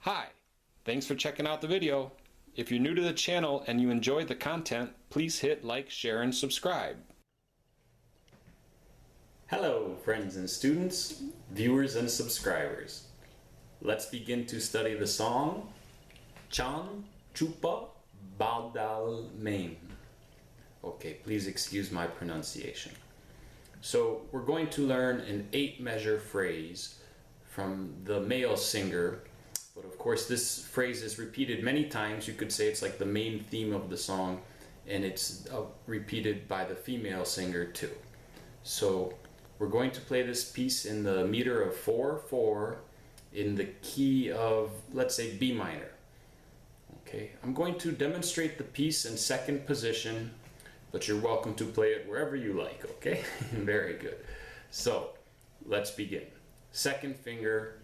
Hi, thanks for checking out the video. If you're new to the channel and you enjoyed the content, please hit like, share, and subscribe. Hello, friends and students, viewers and subscribers. Let's begin to study the song Chupa Badal Mein. Okay, please excuse my pronunciation. So we're going to learn an 8-measure phrase from the male singer, but of course this phrase is repeated many times. You could say it's like the main theme of the song, and it's repeated by the female singer too. So we're going to play this piece in the meter of 4/4 in the key of, let's say, B minor. Okay, I'm going to demonstrate the piece in second position, but you're welcome to play it wherever you like, okay? Very good. So let's begin. Second finger,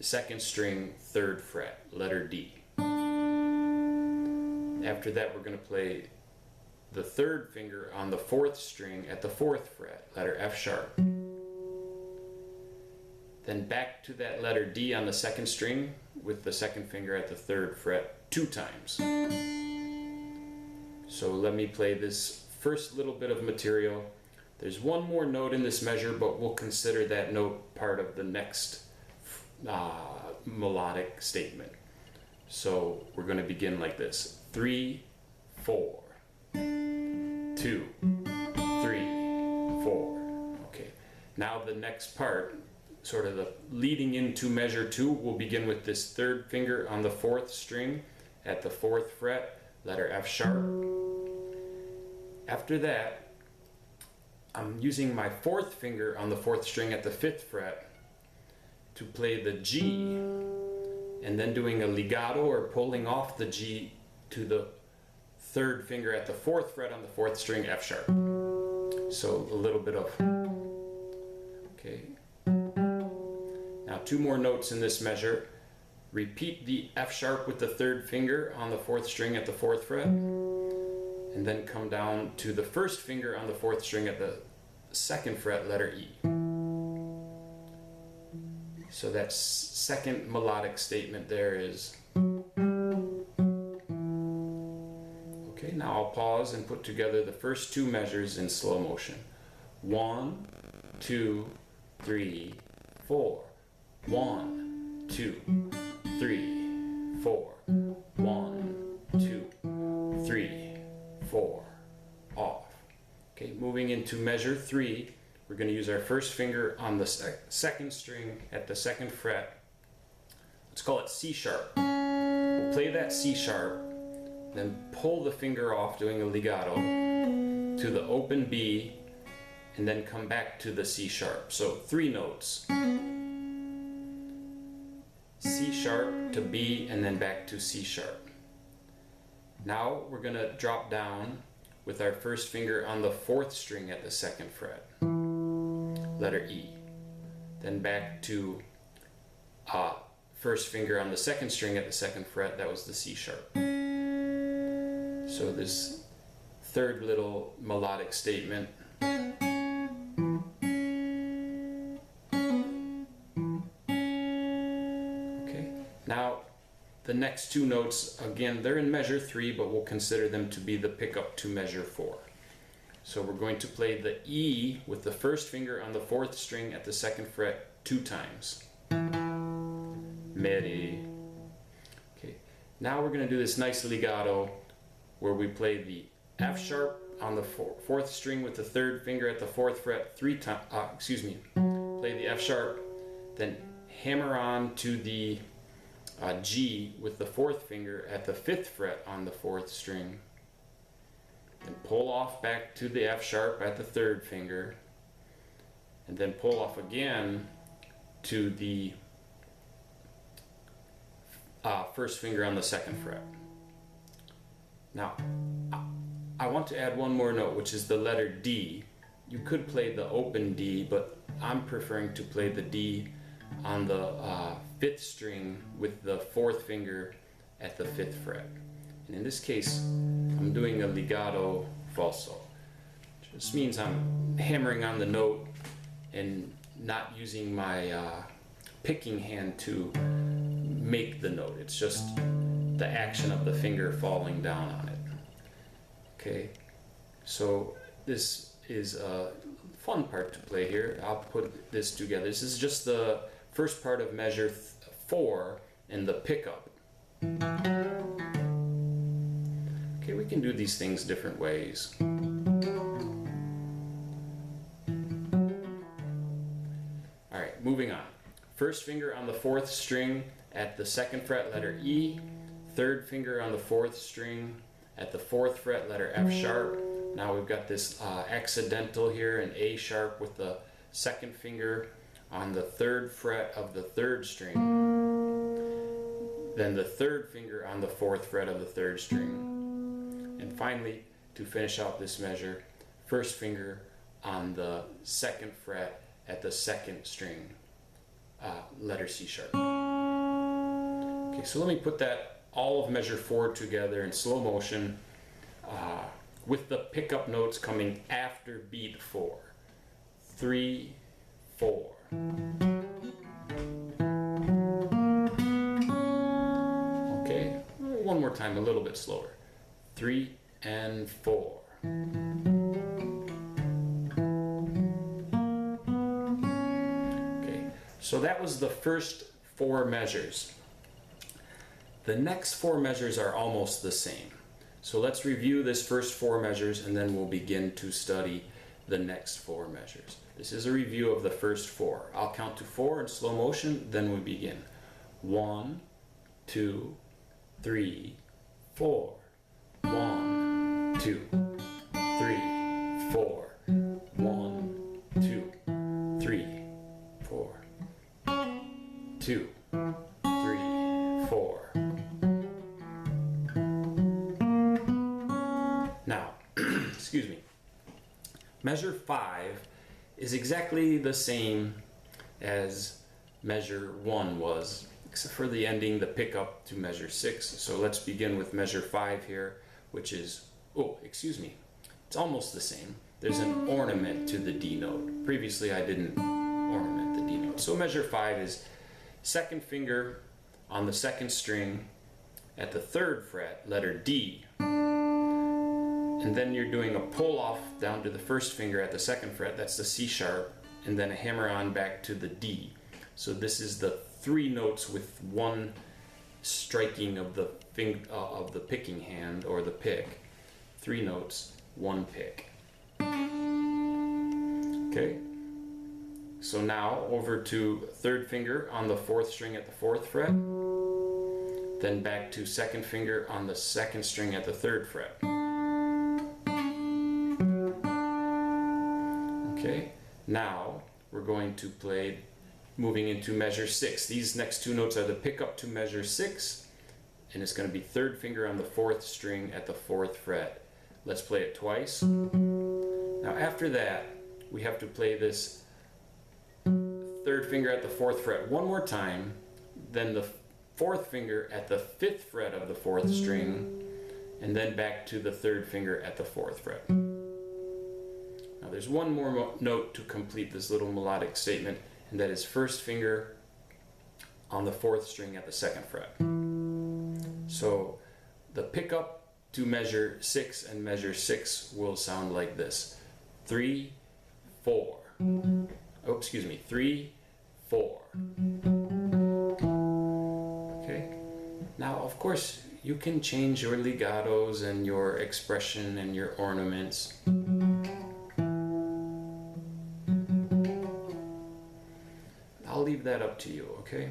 second string, 3rd fret, letter D. After that, we're going to play the 3rd finger on the 4th string at the 4th fret, letter F sharp. Then back to that letter D on the 2nd string with the 2nd finger at the 3rd fret 2 times. So let me play this first little bit of material. There's one more note in this measure, but we'll consider that note part of the next melodic statement. So we're going to begin like this: 3, 4, 2, 3, 4. Okay. Now the next part, sort of the leading into measure 2, we'll begin with this 3rd finger on the 4th string at the 4th fret, letter F sharp. After that, I'm using my 4th finger on the 4th string at the 5th fret to play the G, and then doing a legato or pulling off the G to the 3rd finger at the 4th fret on the 4th string, F sharp. So a little bit of, okay. Now 2 more notes in this measure. Repeat the F sharp with the 3rd finger on the 4th string at the 4th fret, and then come down to the 1st finger on the 4th string at the 2nd fret, letter E. So that second melodic statement there is. Okay, now I'll pause and put together the first 2 measures in slow motion. 1, 2, 3, 4. 1, 2, 3, 4. 1, 2, 3, 4. Off. Okay, moving into measure 3, we're going to use our 1st finger on the 2nd string at the 2nd fret. Let's call it C sharp. We'll play that C sharp, then pull the finger off, doing a legato, to the open B, and then come back to the C sharp. So 3 notes. C sharp to B, and then back to C sharp. Now we're going to drop down with our 1st finger on the 4th string at the 2nd fret, letter E. Then back to 1st finger on the 2nd string at the 2nd fret, that was the C sharp. So this 3rd little melodic statement. Okay, now the next 2 notes, again, they're in measure 3, but we'll consider them to be the pickup to measure 4. So we're going to play the E with the 1st finger on the 4th string at the 2nd fret 2 times. Mere. Okay, now we're going to do this nice legato where we play the F sharp on the 4th string with the 3rd finger at the 4th fret 3 times. Play the F sharp, then hammer on to the G with the 4th finger at the 5th fret on the 4th string, then pull off back to the F sharp at the 3rd finger, and then pull off again to the 1st finger on the 2nd fret. Now I want to add one more note, which is the letter D. You could play the open D, but I'm preferring to play the D on the 5th string with the 4th finger at the 5th fret. And in this case, I'm doing a legato falso. This means I'm hammering on the note and not using my picking hand to make the note. It's just the action of the finger falling down on it. Okay, so this is a fun part to play here. I'll put this together. This is just the first part of measure 4 in the pickup. Okay, we can do these things different ways. Alright, moving on. First finger on the 4th string at the 2nd fret, letter E. Third finger on the 4th string at the 4th fret, letter F sharp. Now we've got this accidental here, an A sharp with the 2nd finger on the 3rd fret of the 3rd string. Then the 3rd finger on the 4th fret of the 3rd string. And finally, to finish out this measure, first finger on the 2nd fret at the 2nd string, letter C sharp. Okay, so let me put that all of measure 4 together in slow motion with the pickup notes coming after beat 4. 3, 4. Okay, one more time, a little bit slower. 3 and 4. Okay, so that was the first 4 measures. The next 4 measures are almost the same. So let's review this first 4 measures and then we'll begin to study the next 4 measures. This is a review of the first 4. I'll count to 4 in slow motion, then we begin. 1, 2, 3, 4. 1, 2, 3, 4. 1, 2, 3, 4. 2, 3, 4. Now, excuse me. Measure 5 is exactly the same as measure 1 was, except for the ending, the pickup to measure 6. So let's begin with measure 5 here, which is, oh, excuse me, it's almost the same. There's an ornament to the D note. Previously I didn't ornament the D note. So measure 5 is 2nd finger on the 2nd string at the 3rd fret, letter D. And then you're doing a pull off down to the 1st finger at the 2nd fret, that's the C sharp, and then a hammer on back to the D. So this is the 3 notes with 1 striking of the picking hand or the pick. 3 notes, 1 pick. Okay. So now over to 3rd finger on the 4th string at the 4th fret, then back to 2nd finger on the 2nd string at the 3rd fret. Okay, now we're going to play moving into measure 6. These next 2 notes are the pickup to measure 6, and it's going to be 3rd finger on the 4th string at the 4th fret. Let's play it twice. Now after that, we have to play this 3rd finger at the 4th fret one more time, then the 4th finger at the 5th fret of the 4th string, and then back to the 3rd finger at the 4th fret. Now there's one more note to complete this little melodic statement, and that is 1st finger on the 4th string at the 2nd fret. So the pickup to measure 6 and measure 6 will sound like this. 3, 4. Oh, excuse me. 3, 4. Okay. Now, of course, you can change your legatos and your expression and your ornaments. I'll leave that up to you, okay?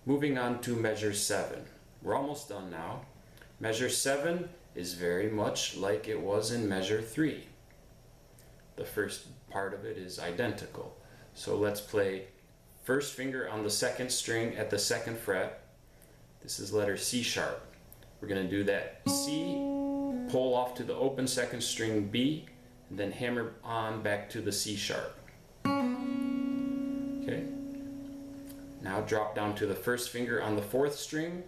Moving on to measure 7. We're almost done now. Measure 7 is very much like it was in measure 3. The first part of it is identical. So let's play 1st finger on the 2nd string at the 2nd fret. This is letter C sharp. We're going to do that C, pull off to the open 2nd string B, and then hammer on back to the C sharp. Okay. Now drop down to the 1st finger on the 4th string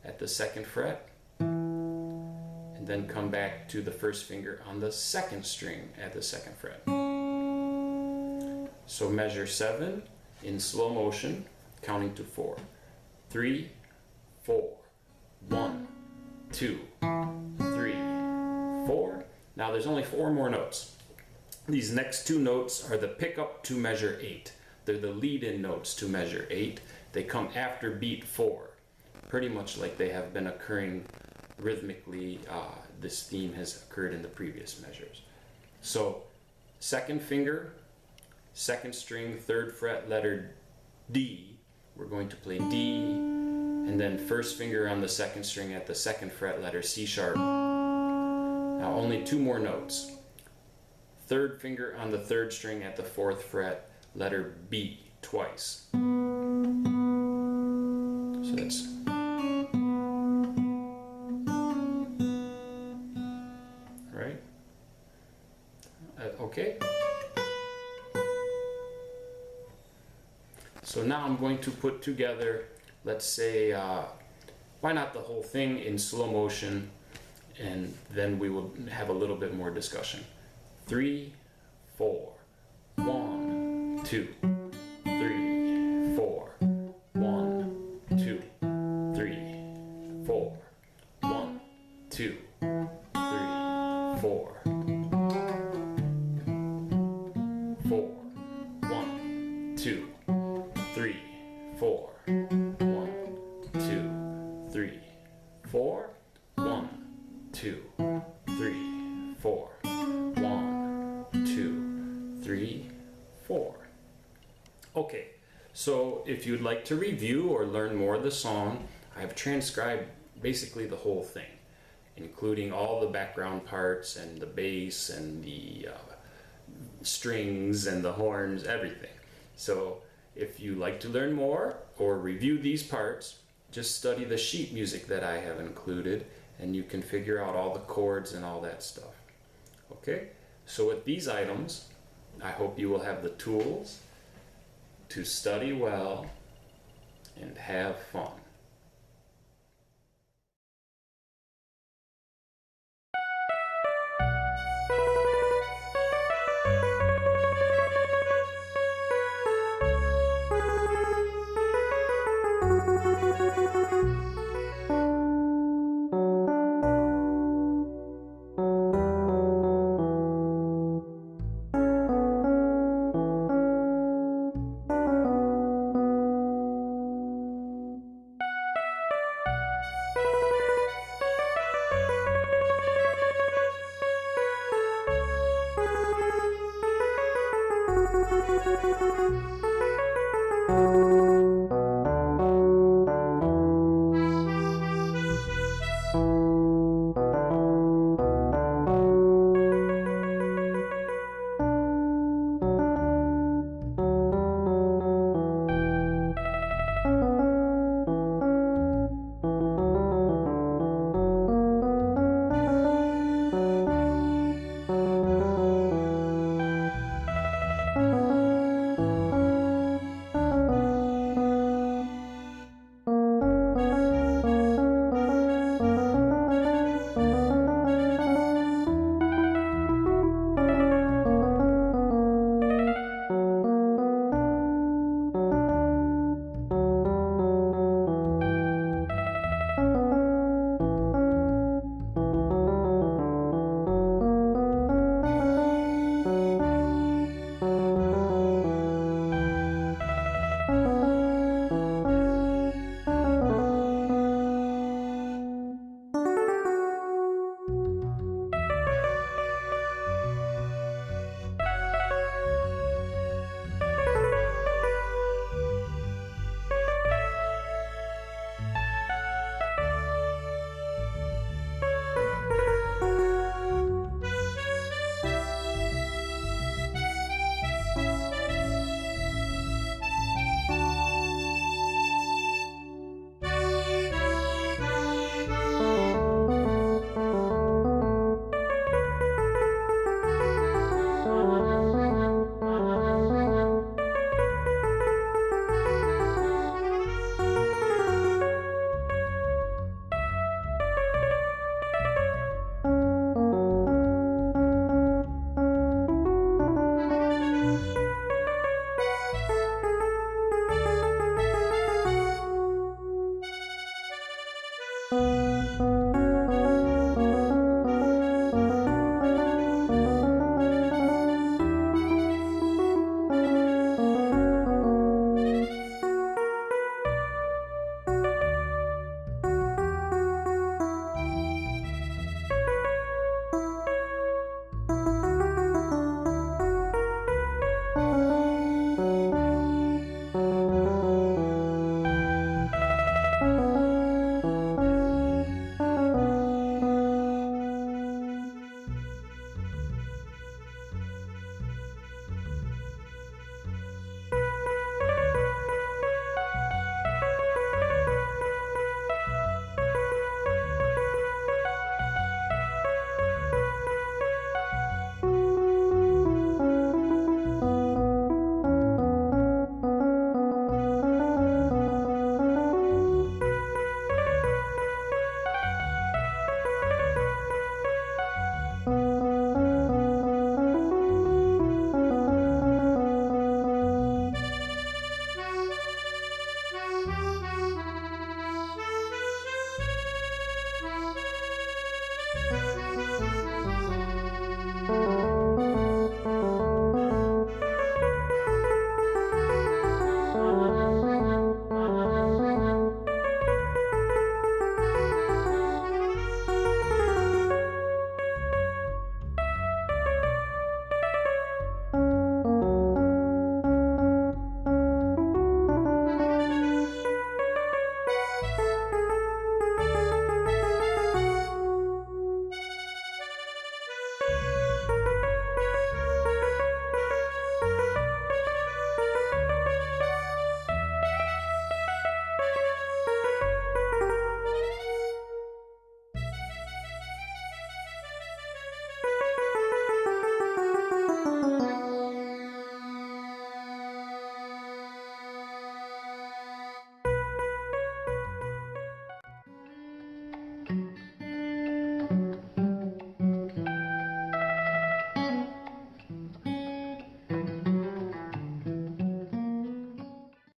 at the 2nd fret, and then come back to the 1st finger on the 2nd string at the 2nd fret. So measure 7 in slow motion, counting to 4. 3, 4. 1, 2, 3, 4. Now there's only 4 more notes. These next 2 notes are the pickup to measure 8. They're the lead-in notes to measure 8. They come after beat 4, pretty much like they have been occurring rhythmically. This theme has occurred in the previous measures. So, second finger, second string, 3rd fret, letter D. We're going to play D, and then first finger on the second string at the 2nd fret, letter C sharp. Now only 2 more notes. 3rd finger on the 3rd string at the 4th fret, letter B, twice. So that's... Right? Okay. So now I'm going to put together, let's say, why not the whole thing in slow motion, and then we will have a little bit more discussion. 3, 4, 1, 2, 3, 4, 1, 2, 3, 4, 1, 2, 3, 4, 4, 1, 2, 3, 4, 1, 2, 3, 4, 1, 2, 3, 4, 1, 2, 3, 4. Okay, so if you'd like to review or learn more of the song, I have transcribed basically the whole thing, including all the background parts and the bass and the strings and the horns, everything. So if you like to learn more or review these parts, just study the sheet music that I have included, and you can figure out all the chords and all that stuff. Okay, so with these items, I hope you will have the tools to study well and have fun.